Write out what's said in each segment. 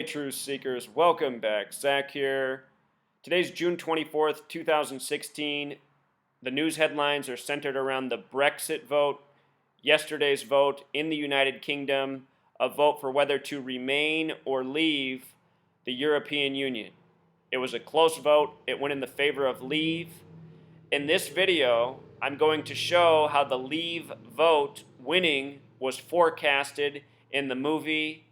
Truth Seekers, welcome back. Zach here. Today's June 24th, 2016. The news headlines are centered around the Brexit vote, yesterday's vote in the United Kingdom, a vote for whether to remain or leave the European Union. It was a close vote. It went in the favor of leave. In this video, I'm going to show how the leave vote winning was forecasted in the movie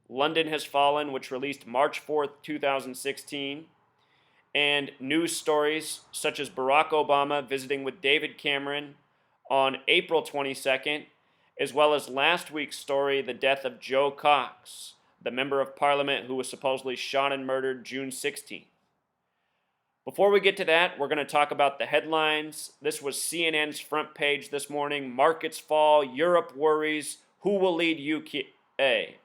London Has Fallen, which released March 4th, 2016, and news stories such as Barack Obama visiting with David Cameron on April 22nd, as well as last week's story, the death of Joe Cox, the member of parliament who was supposedly shot and murdered June 16th. Before we get to that, we're going to talk about the headlines. This was CNN's front page this morning. Markets fall, Europe worries, who will lead UK?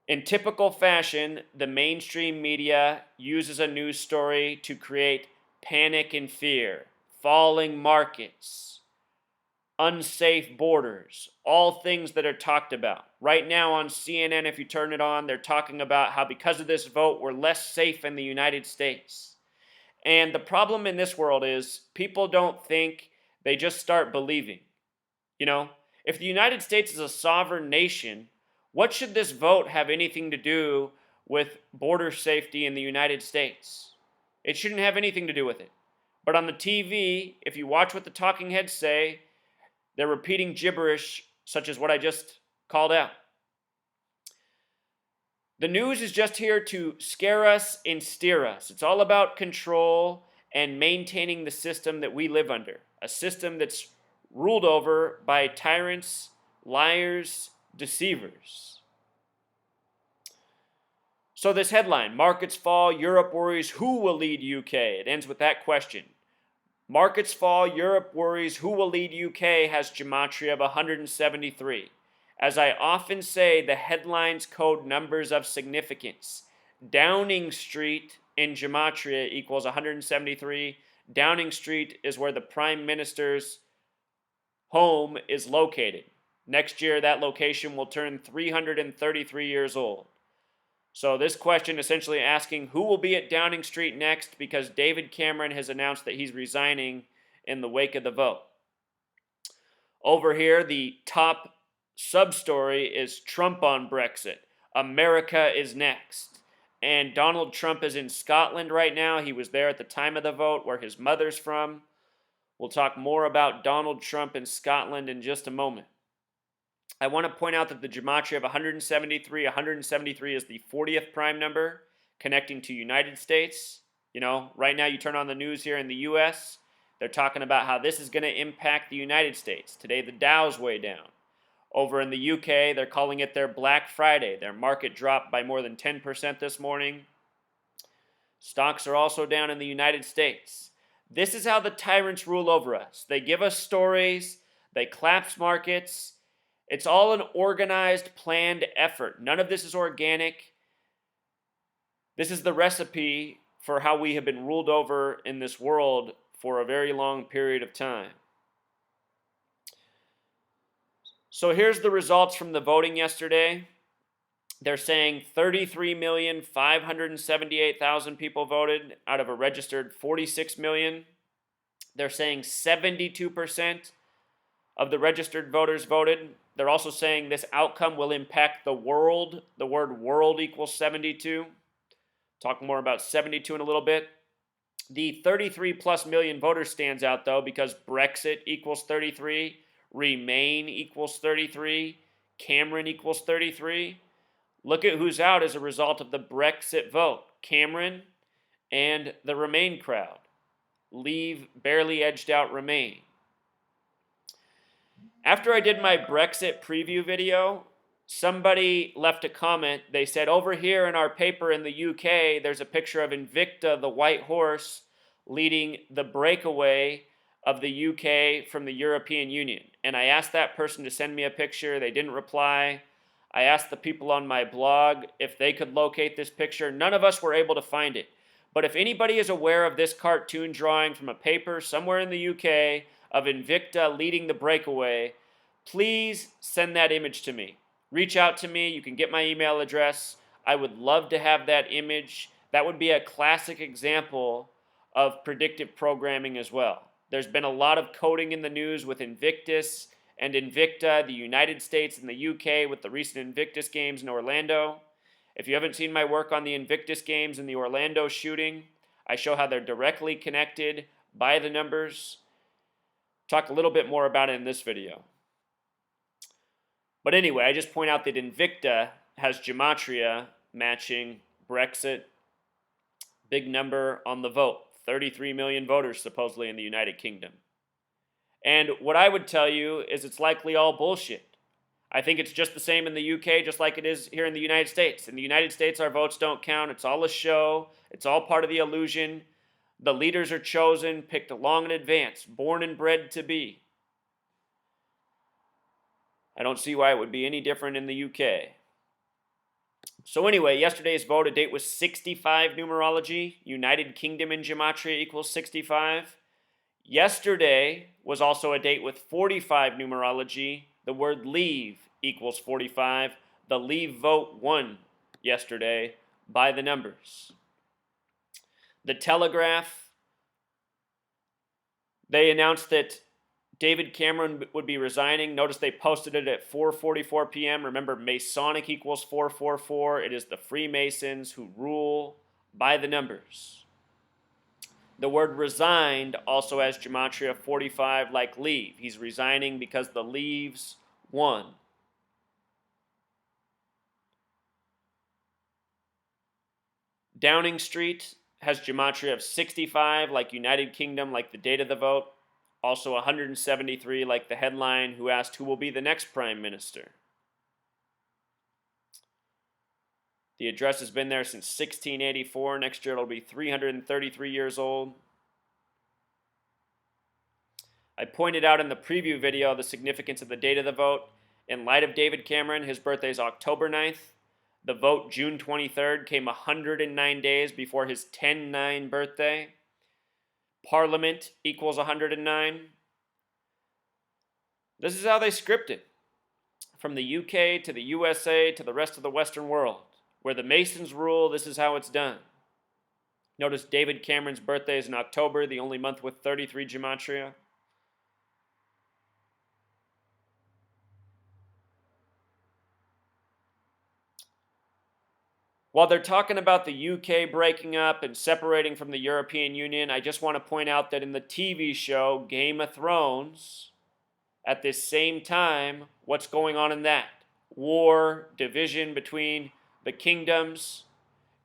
In typical fashion, the mainstream media uses a news story to create panic and fear, falling markets, unsafe borders, all things that are talked about. Right now on CNN, if you turn it on, they're talking about how because of this vote, we're less safe in the United States. And the problem in this world is people don't think, they just start believing. You know, if the United States is a sovereign nation, what should this vote have anything to do with border safety in the United States? It shouldn't have anything to do with it. But on the TV, if you watch what the talking heads say, they're repeating gibberish such as what I just called out. The news is just here to scare us and steer us. It's all about control and maintaining the system that we live under, a system that's ruled over by tyrants, liars, deceivers. So this headline, markets fall, Europe worries, who will lead UK? It ends with that question. Markets fall, Europe worries, who will lead UK has gematria of 173. As I often say, the headlines code numbers of significance. Downing Street in gematria equals 173. Downing Street is where the Prime Minister's home is located. Next year, that location will turn 333 years old. So this question essentially asking who will be at Downing Street next because David Cameron has announced that he's resigning in the wake of the vote. Over here, the top sub-story is Trump on Brexit. America is next. And Donald Trump is in Scotland right now. He was there at the time of the vote where his mother's from. We'll talk more about Donald Trump in Scotland in just a moment. I want to point out that the gematria of 173 is the 40th prime number connecting to United States. You know, right now you turn on the news here in the U.S., they're talking about how this is going to impact the United States. Today the Dow's way down. Over in the UK, they're calling it their Black Friday. Their market dropped by more than 10% this morning. Stocks are also down in the United States. This is how the tyrants rule over us. They give us stories, they collapse markets. It's all an organized, planned effort. None of this is organic. This is the recipe for how we have been ruled over in this world for a very long period of time. So here's the results from the voting yesterday. They're saying 33,578,000 people voted out of a registered 46 million. They're saying 72% of the registered voters voted. They're also saying this outcome will impact the world. The word world equals 72. Talk more about 72 in a little bit. The 33 plus million voters stands out though because Brexit equals 33, Remain equals 33, Cameron equals 33. Look at who's out as a result of the Brexit vote. Cameron and the Remain crowd. Leave barely edged out Remain. After I did my Brexit preview video, somebody left a comment. They said, over here in our paper in the UK, there's a picture of Invicta, the white horse, leading the breakaway of the UK from the European Union. And I asked that person to send me a picture. They didn't reply. I asked the people on my blog if they could locate this picture. None of us were able to find it. But if anybody is aware of this cartoon drawing from a paper somewhere in the UK of Invicta leading the breakaway, please send that image to me. Reach out to me. You can get my email address. I would love to have that image. That would be a classic example of predictive programming as well. There's been a lot of coding in the news with Invictus and Invicta, the United States and the UK with the recent Invictus games in Orlando. If you haven't seen my work on the Invictus games and the Orlando shooting, I show how they're directly connected by the numbers. Talk a little bit more about it in this video. But anyway, I just point out that Invicta has gematria matching Brexit. Big number on the vote. 33 million voters supposedly in the United Kingdom. And what I would tell you is it's likely all bullshit. I think it's just the same in the UK, just like it is here in the United States. In the United States, our votes don't count. It's all a show. It's all part of the illusion. The leaders are chosen, picked long in advance, born and bred to be. I don't see why it would be any different in the UK. So anyway, yesterday's vote, a date was 65 numerology. United Kingdom in gematria equals 65. Yesterday was also a date with 45 numerology. The word leave equals 45. The leave vote won yesterday by the numbers. The Telegraph, they announced that David Cameron would be resigning. Notice they posted it at 4:44 p.m. Remember, Masonic equals 444. It is the Freemasons who rule by the numbers. The word resigned also has gematria 45 like leave. He's resigning because the leaves won. Downing Street has gematria of 65 like United Kingdom, like the date of the vote. Also 173 like the headline who asked who will be the next prime minister. The address has been there since 1684. Next year it'll be 333 years old. I pointed out in the preview video the significance of the date of the vote. In light of David Cameron, his birthday is October 9th. The vote, June 23rd, came 109 days before his 10-9 birthday. Parliament equals 109. This is how they script it. From the UK to the USA to the rest of the Western world. Where the Masons rule, this is how it's done. Notice David Cameron's birthday is in October, the only month with 33 gematria. While they're talking about the UK breaking up and separating from the European Union, I just want to point out that in the TV show Game of Thrones, at this same time, what's going on in that? War, division between the kingdoms,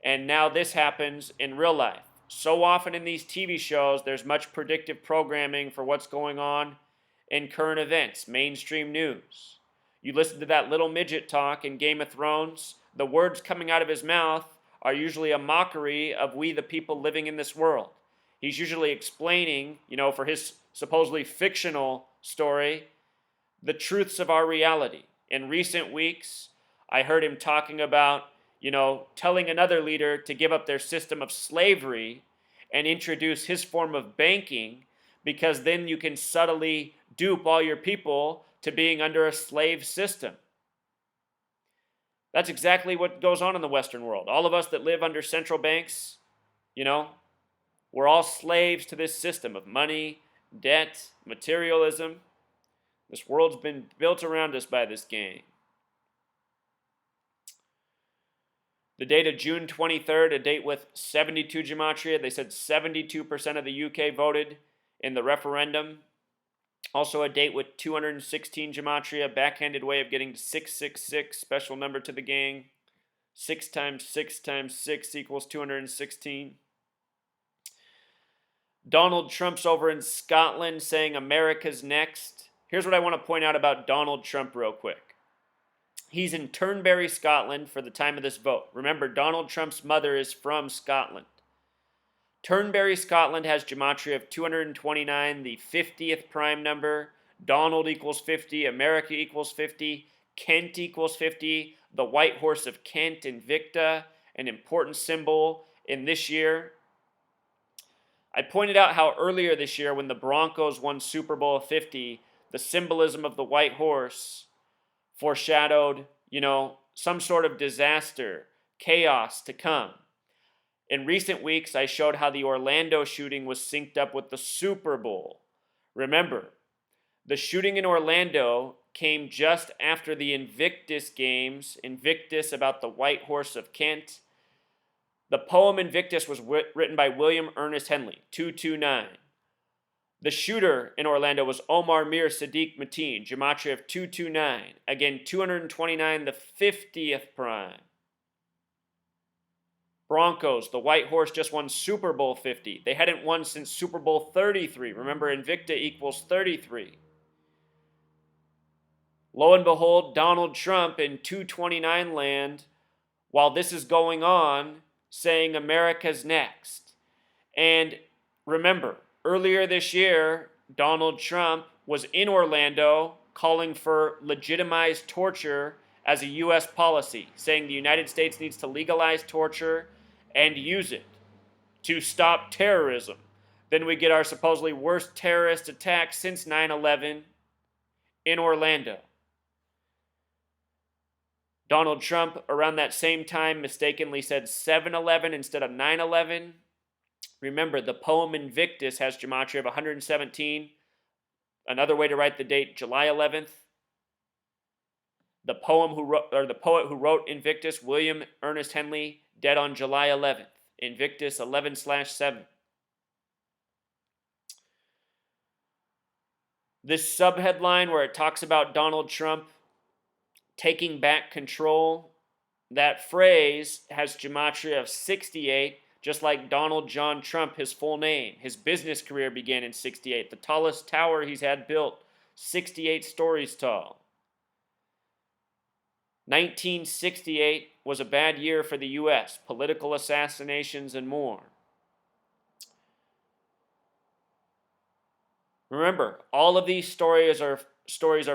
and now this happens in real life. So often in these TV shows, there's much predictive programming for what's going on in current events, mainstream news. You listen to that little midget talk in Game of Thrones, the words coming out of his mouth are usually a mockery of we the people living in this world. He's usually explaining, for his supposedly fictional story, the truths of our reality. In recent weeks, I heard him talking about, telling another leader to give up their system of slavery and introduce his form of banking, because then you can subtly dupe all your people to being under a slave system. That's exactly what goes on in the Western world. All of us that live under central banks, we're all slaves to this system of money, debt, materialism. This world's been built around us by this game. The date of June 23rd, a date with 72 gematria. They said 72% of the UK voted in the referendum. Also a date with 216 gematria, backhanded way of getting to 666, special number to the gang. 6 times 6 times 6 equals 216. Donald Trump's over in Scotland saying America's next. Here's what I want to point out about Donald Trump real quick. He's in Turnberry, Scotland for the time of this vote. Remember, Donald Trump's mother is from Scotland. Turnberry, Scotland has gematria of 229, the 50th prime number. Donald equals 50, America equals 50, Kent equals 50, the white horse of Kent, Invicta, an important symbol in this year. I pointed out how earlier this year when the Broncos won Super Bowl 50, the symbolism of the white horse foreshadowed, some sort of disaster, chaos to come. In recent weeks, I showed how the Orlando shooting was synced up with the Super Bowl. Remember, the shooting in Orlando came just after the Invictus games, Invictus about the White Horse of Kent. The poem Invictus was written by William Ernest Henley, 229. The shooter in Orlando was Omar Mir Sadiq Mateen, gematria of 229. Again, 229, the 50th prime. Broncos, the White Horse just won Super Bowl 50. They hadn't won since Super Bowl 33. Remember, Invicta equals 33. Lo and behold, Donald Trump in 229 land, while this is going on, saying America's next. And remember, earlier this year, Donald Trump was in Orlando calling for legitimized torture as a U.S. policy, saying the United States needs to legalize torture and use it to stop terrorism. Then we get our supposedly worst terrorist attack since 9/11 in Orlando. Donald Trump, around that same time, mistakenly said 7/11 instead of 9/11. Remember, the poem Invictus has gematria of 117. Another way to write the date, July 11th. The poet who wrote Invictus, William Ernest Henley, dead on July 11th. Invictus 11/7. This subheadline where it talks about Donald Trump taking back control, that phrase has gematria of 68, just like Donald John Trump, his full name. His business career began in 68. The tallest tower he's had built, 68 stories tall. 1968 was a bad year for the U.S., political assassinations and more. Remember, all of these stories are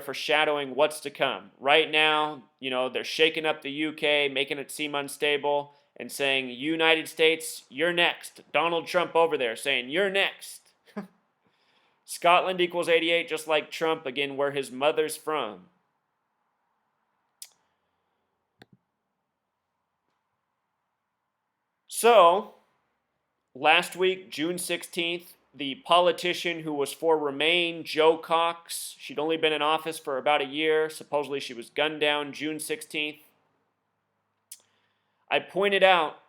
foreshadowing what's to come. Right now, they're shaking up the UK, making it seem unstable, and saying, United States, you're next. Donald Trump over there saying, you're next. Scotland equals 88, just like Trump, again, where his mother's from. So, last week, June 16th, the politician who was for Remain, Jo Cox, she'd only been in office for about a year. Supposedly she was gunned down June 16th. I pointed out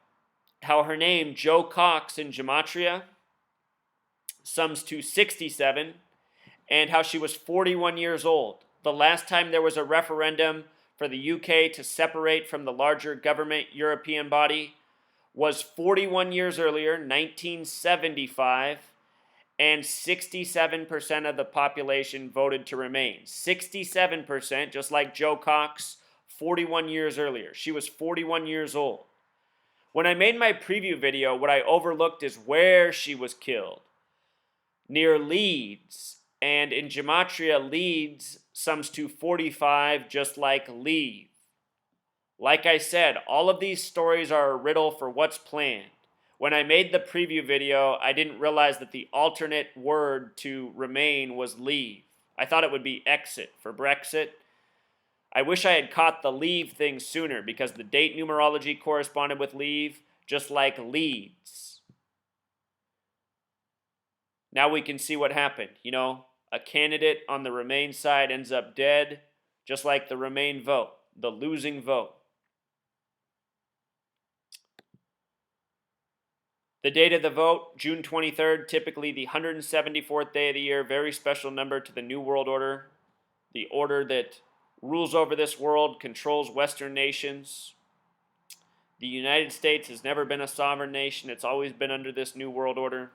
how her name, Jo Cox in gematria, sums to 67, and how she was 41 years old. The last time there was a referendum for the UK to separate from the larger government European body was 41 years earlier, 1975, and 67% of the population voted to remain. 67%, just like Jo Cox, 41 years earlier. She was 41 years old. When I made my preview video, what I overlooked is where she was killed. Near Leeds. And in gematria, Leeds sums to 45, just like leave. Like I said, all of these stories are a riddle for what's planned. When I made the preview video, I didn't realize that the alternate word to remain was leave. I thought it would be exit for Brexit. I wish I had caught the leave thing sooner because the date numerology corresponded with leave, just like Leeds. Now we can see what happened. A candidate on the Remain side ends up dead, just like the Remain vote, the losing vote. The date of the vote, June 23rd, typically the 174th day of the year, very special number to the New World Order, the order that rules over this world, controls Western nations. The United States has never been a sovereign nation. It's always been under this New World Order.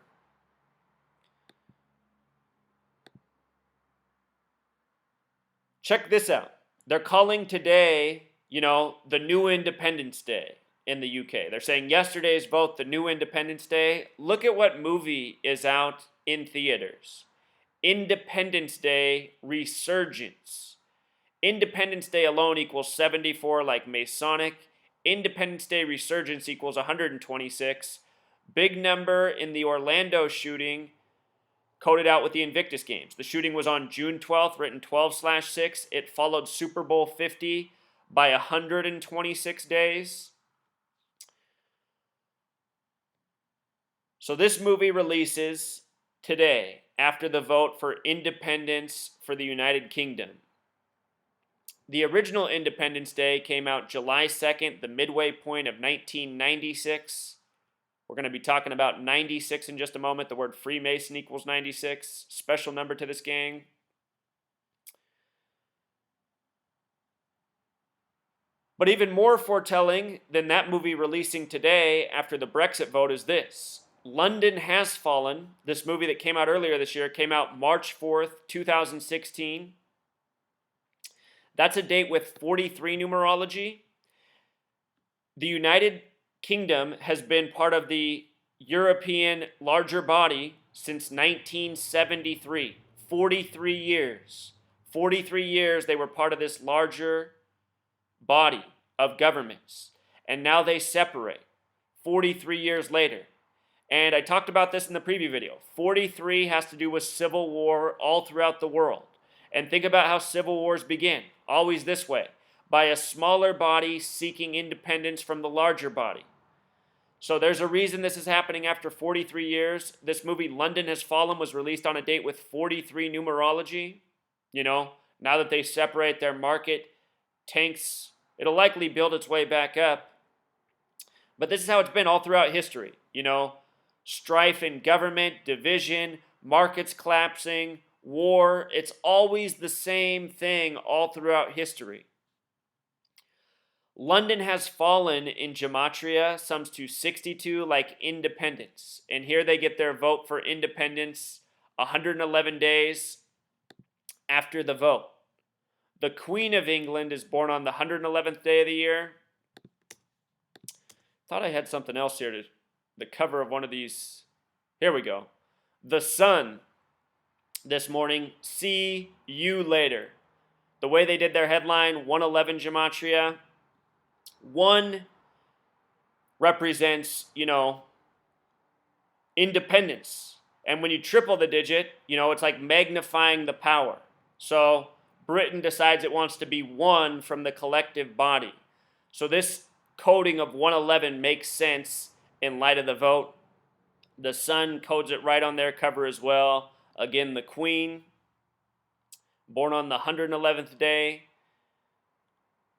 Check this out. They're calling today, the new Independence Day in the UK. They're saying yesterday's vote, the new Independence Day. Look at what movie is out in theaters. Independence Day Resurgence. Independence Day alone equals 74, like Masonic. Independence Day Resurgence equals 126. Big number in the Orlando shooting, coded out with the Invictus games. The shooting was on June 12th, written 12/6. It followed Super Bowl 50 by 126 days. So this movie releases today after the vote for independence for the United Kingdom. The original Independence Day came out July 2nd, the midway point of 1996. We're going to be talking about 96 in just a moment. The word Freemason equals 96. Special number to this gang. But even more foretelling than that movie releasing today after the Brexit vote is this. London Has Fallen, this movie that came out earlier this year, came out March 4th, 2016. That's a date with 43 numerology. The United Kingdom has been part of the European larger body since 1973. 43 years. 43 years they were part of this larger body of governments. And now they separate 43 years later. And I talked about this in the preview video. 43 has to do with civil war all throughout the world. And think about how civil wars begin. Always this way. By a smaller body seeking independence from the larger body. So there's a reason this is happening after 43 years. This movie, London Has Fallen, was released on a date with 43 numerology. You know, now that they separate their market tanks, it'll likely build its way back up. But this is how it's been all throughout history. You know, strife in government, division, markets collapsing, war. It's always the same thing all throughout history. London Has Fallen in Gematria sums to 62 like independence. And here they get their vote for independence 111 days after the vote. The Queen of England is born on the 111th day of the year. Thought I had something else here, the cover of one of these. Here we go. The Sun this morning, see you later. The way they did their headline, 111 Gematria. 1 represents, independence. And when you triple the digit, it's like magnifying the power. So Britain decides it wants to be one from the collective body. So this coding of 111 makes sense in light of the vote. The Sun codes it right on their cover as well. Again, the Queen, born on the 111th day.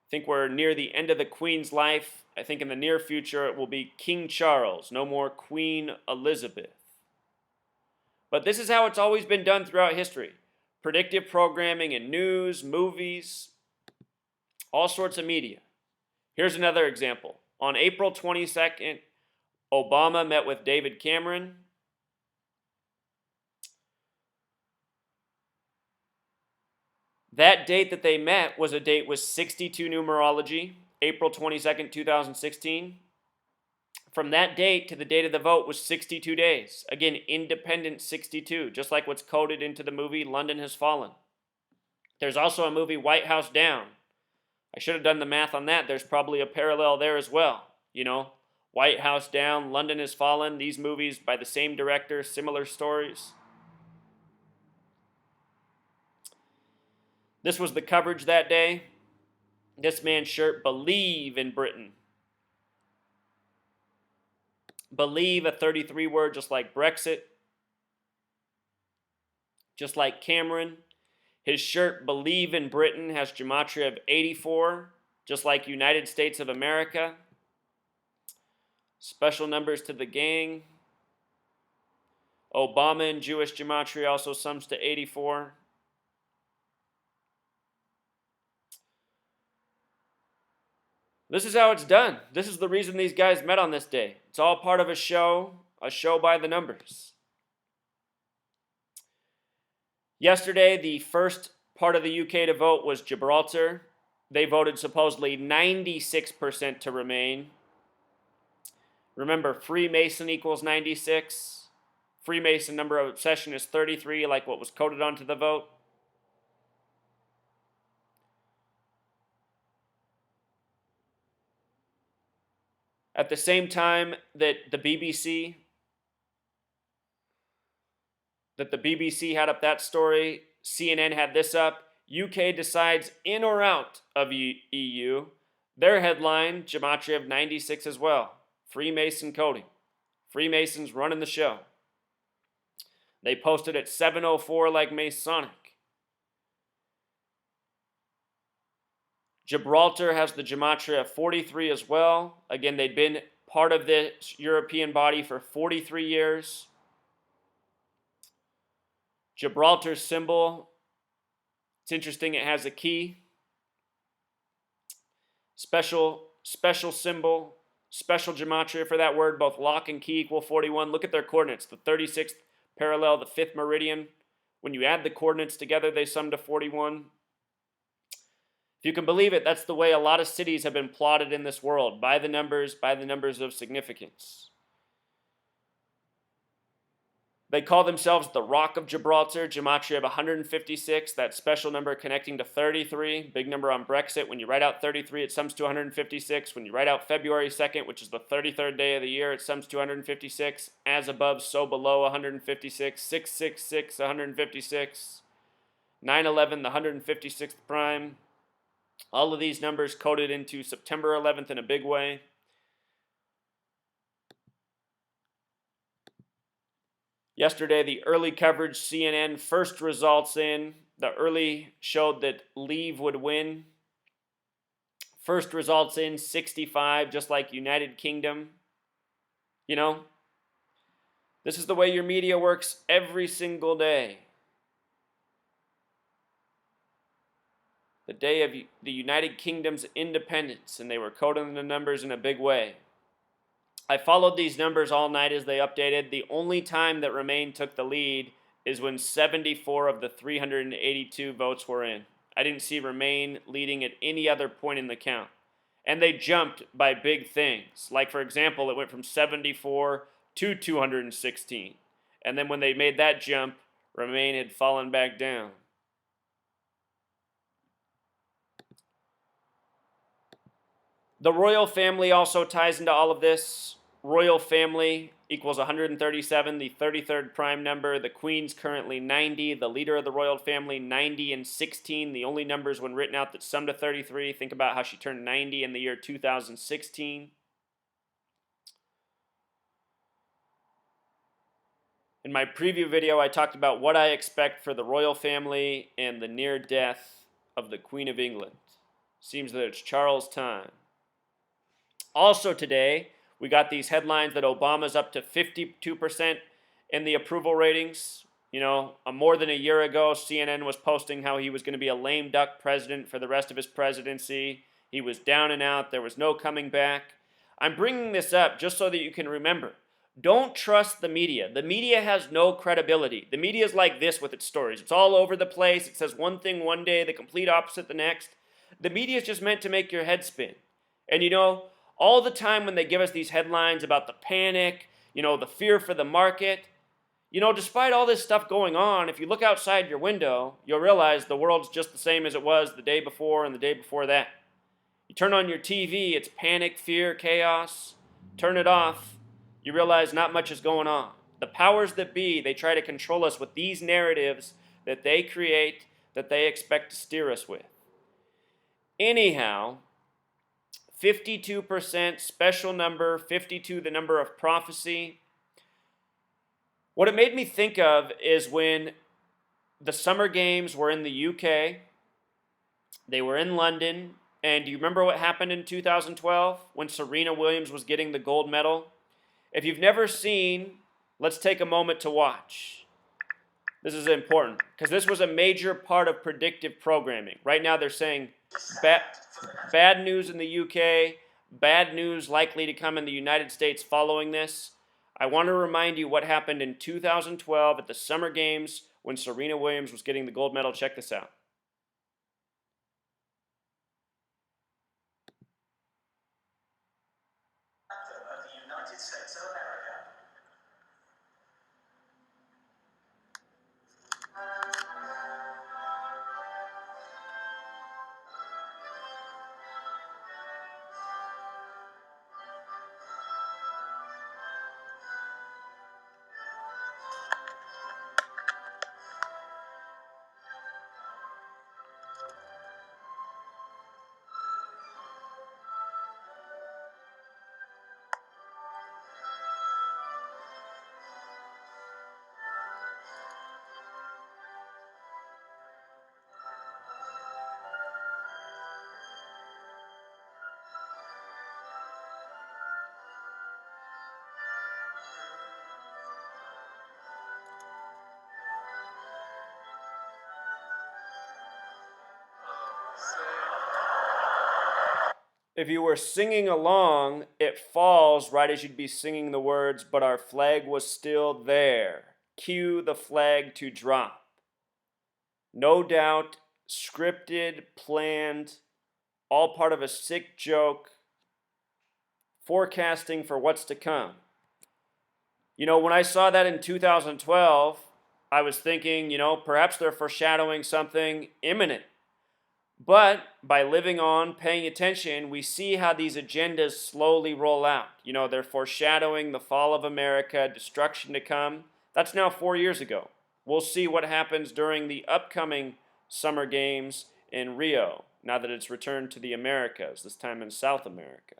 I think we're near the end of the Queen's life. I think in the near future it will be King Charles, no more Queen Elizabeth. But this is how it's always been done throughout history. Predictive programming in news, movies, all sorts of media. Here's another example. On April 22nd, Obama met with David Cameron. That date that they met was a date with 62 numerology, April 22nd, 2016. From that date to the date of the vote was 62 days. Again, independent 62, just like what's coded into the movie London Has Fallen. There's also a movie, White House Down. I should have done the math on that. There's probably a parallel there as well. White House Down, London Has Fallen, these movies by the same director, similar stories. This was the coverage that day. This man's shirt, Believe in Britain. Believe, a 33 word, just like Brexit. Just like Cameron. His shirt, Believe in Britain, has gematria of 84, just like United States of America. Special numbers to the gang. Obama in Jewish gematria also sums to 84. This is how it's done. This is the reason these guys met on this day. It's all part of a show by the numbers. Yesterday, the first part of the UK to vote was Gibraltar. They voted supposedly 96% to remain. Remember, Freemason equals 96. Freemason number of obsession is 33, like what was coded onto the vote. At the same time that the BBC had up that story, CNN had this up. UK decides in or out of EU. Their headline, gematria of 96 as well. Freemason coding. Freemasons running the show. They posted at 7:04 like Masonic. Gibraltar has the gematria of 43 as well. Again, they'd been part of this European body for 43 years. Gibraltar's symbol, it's interesting, it has a key. Special symbol, special gematria for that word, both lock and key equal 41. Look at their coordinates, the 36th parallel, the 5th meridian. When you add the coordinates together, they sum to 41. If you can believe it, that's the way a lot of cities have been plotted in this world, by the numbers of significance. They call themselves the Rock of Gibraltar, gematria of 156, that special number connecting to 33, big number on Brexit. When you write out 33, it sums to 156. When you write out February 2nd, which is the 33rd day of the year, it sums to 156. As above, so below, 156. 666, 156. 9/11, the 156th prime. All of these numbers coded into September 11th in a big way. Yesterday, the early coverage, CNN, first results in. The early showed that Leave would win. First results in 65, just like United Kingdom. You know, this is the way your media works every single day. The day of the United Kingdom's independence, and they were coding the numbers in a big way. I followed these numbers all night as they updated. The only time that Remain took the lead is when 74 of the 382 votes were in. I didn't see Remain leading at any other point in the count. And they jumped by big things. Like, for example, it went from 74 to 216. And then when they made that jump, Remain had fallen back down. The royal family also ties into all of this. Royal family equals 137, the 33rd prime number. The Queen's currently 90. The leader of the royal family, 90 and 16. The only numbers when written out that sum to 33. Think about how she turned 90 in the year 2016. In my preview video, I talked about what I expect for the royal family and the near death of the Queen of England. Seems that it's Charles' time. Also today, we got these headlines that Obama's up to 52% in the approval ratings. You know, more than a year ago, CNN was posting how he was going to be a lame duck president for the rest of his presidency. He was down and out. There was no coming back. I'm bringing this up just so that you can remember. Don't trust the media. The media has no credibility. The media is like this with its stories. It's all over the place. It says one thing one day, the complete opposite the next. The media is just meant to make your head spin. And you know, all the time when they give us these headlines about the panic, you know, the fear for the market, you know, despite all this stuff going on, if you look outside your window, you'll realize the world's just the same as it was the day before and the day before that. You turn on your TV, it's panic, fear, chaos. Turn it off, you realize not much is going on. The powers that be, they try to control us with these narratives that they create, that they expect to steer us with. Anyhow, 52%, special number, 52, the number of prophecy. What it made me think of is when the Summer Games were in the UK, they were in London, and do you remember what happened in 2012 when Serena Williams was getting the gold medal? If you've never seen, let's take a moment to watch. This is important, because this was a major part of predictive programming. Right now they're saying bad news in the UK, bad news likely to come in the United States following this. I want to remind you what happened in 2012 at the Summer Games when Serena Williams was getting the gold medal. Check this out. Of the United States of America. If you were singing along, it falls right as you'd be singing the words, but our flag was still there. Cue the flag to drop. No doubt, scripted, planned, all part of a sick joke, forecasting for what's to come. When I saw that in 2012, I was thinking, perhaps they're foreshadowing something imminent. But by living on, paying attention, we see how these agendas slowly roll out. They're foreshadowing the fall of America, destruction to come. That's now 4 years ago. We'll see what happens during the upcoming Summer Games in Rio, now that it's returned to the Americas, this time in South America.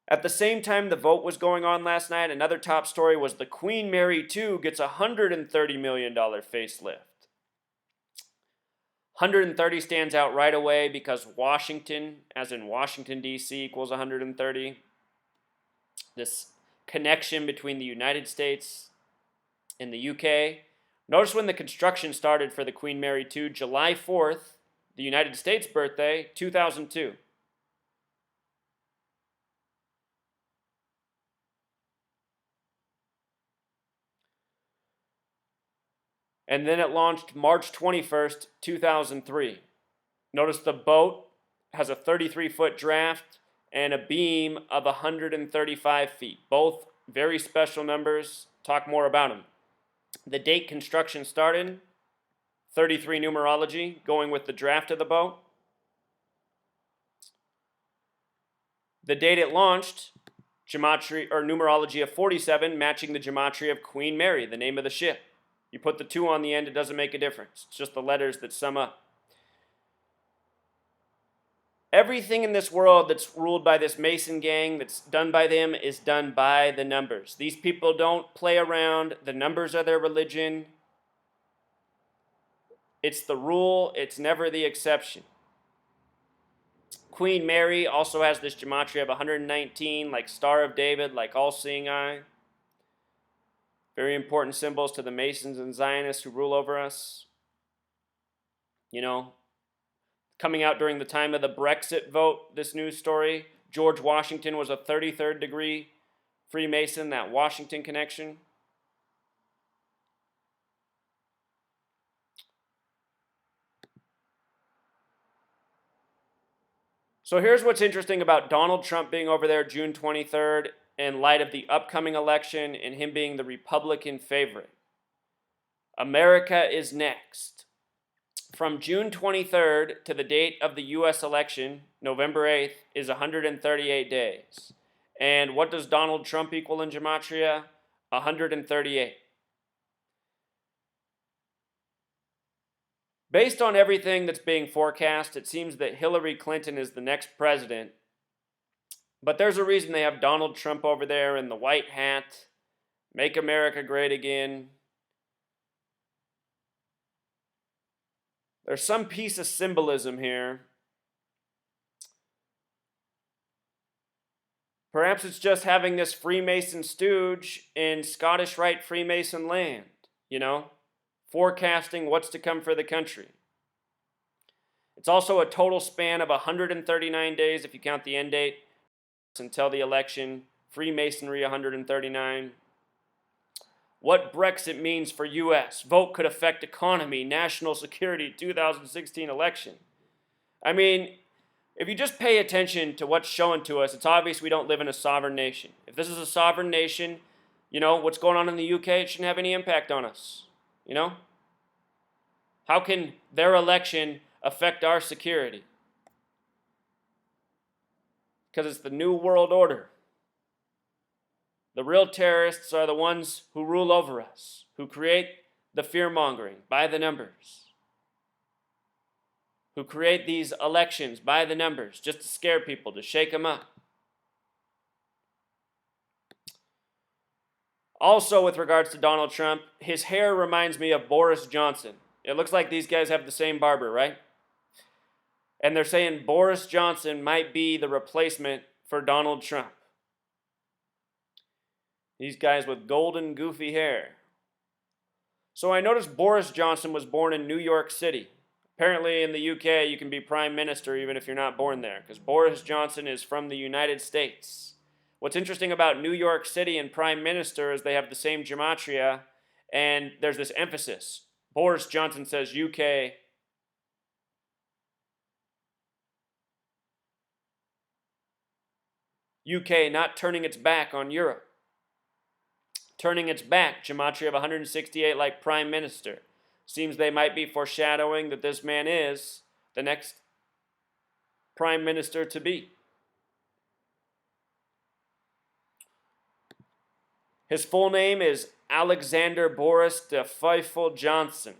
At the same time the vote was going on last night, another top story was the Queen Mary 2 gets a $130 million facelift. 130 stands out right away because Washington, as in Washington, D.C., equals 130. This connection between the United States and the UK. Notice when the construction started for the Queen Mary 2, July 4th, the United States birthday, 2002. And then it launched March 21st, 2003. Notice the boat has a 33-foot draft and a beam of 135 feet. Both very special numbers. Talk more about them. The date construction started, 33 numerology, going with the draft of the boat. The date it launched, gematria or numerology of 47, matching the gematria of Queen Mary, the name of the ship. You put the 2 on the end, it doesn't make a difference. It's just the letters that sum up. Everything in this world that's ruled by this Mason gang, that's done by them, is done by the numbers. These people don't play around. The numbers are their religion. It's the rule. It's never the exception. Queen Mary also has this gematria of 119, like Star of David, like All-Seeing Eye. Very important symbols to the Masons and Zionists who rule over us. Coming out during the time of the Brexit vote, this news story, George Washington was a 33rd degree Freemason, that Washington connection. So here's what's interesting about Donald Trump being over there June 23rd in light of the upcoming election and him being the Republican favorite. America is next. From June 23rd to the date of the U.S. election, November 8th, is 138 days. And what does Donald Trump equal in gematria? 138. Based on everything that's being forecast, it seems that Hillary Clinton is the next president. But there's a reason they have Donald Trump over there in the white hat. Make America great again. There's some piece of symbolism here. Perhaps it's just having this Freemason stooge in Scottish Rite Freemason land, forecasting what's to come for the country. It's also a total span of 139 days if you count the end date until the election. Freemasonry 139. What Brexit means for U.S. Vote could affect economy, national security, 2016 election. I mean, if you just pay attention to what's shown to us, it's obvious we don't live in a sovereign nation. If this is a sovereign nation, what's going on in the UK, it shouldn't have any impact on us. How can their election affect our security? Because it's the New World Order. The real terrorists are the ones who rule over us, who create the fear-mongering by the numbers, who create these elections by the numbers just to scare people, to shake them up. Also, with regards to Donald Trump, his hair reminds me of Boris Johnson. It looks like these guys have the same barber, right? And they're saying Boris Johnson might be the replacement for Donald Trump. These guys with golden, goofy hair. So I noticed Boris Johnson was born in New York City. Apparently, in the UK, you can be prime minister even if you're not born there, because Boris Johnson is from the United States. What's interesting about New York City and prime minister is they have the same gematria, and there's this emphasis. Boris Johnson says UK. UK not turning its back on Europe. Turning its back, gematria of 168 like prime minister. Seems they might be foreshadowing that this man is the next prime minister to be. His full name is Alexander Boris de Pfeiffer Johnson.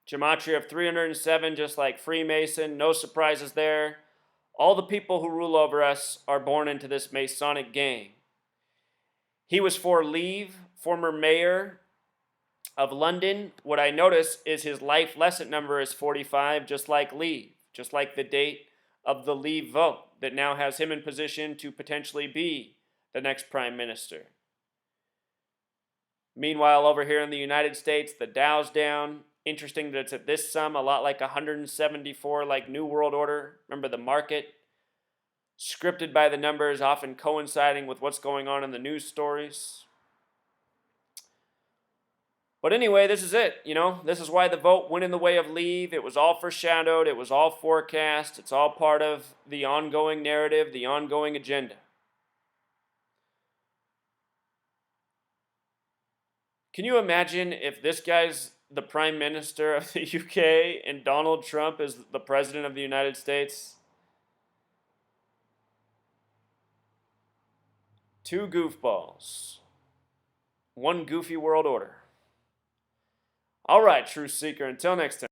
Gematria of 307, just like Freemason. No surprises there. All the people who rule over us are born into this Masonic gang. He was for Leave, former mayor of London. What I notice is his life lesson number is 45, just like Leave, just like the date of the Leave vote that now has him in position to potentially be the next prime minister. Meanwhile, over here in the United States, the Dow's down. Interesting that it's at this sum, a lot like 174, like New World Order. Remember the market? Scripted by the numbers, often coinciding with what's going on in the news stories. But anyway, this is it. This is why the vote went in the way of Leave. It was all foreshadowed. It was all forecast. It's all part of the ongoing narrative, the ongoing agenda. Can you imagine if this guy's the Prime Minister of the UK and Donald Trump is the President of the United States? Two goofballs. One goofy world order. All right, Truth Seeker, until next time.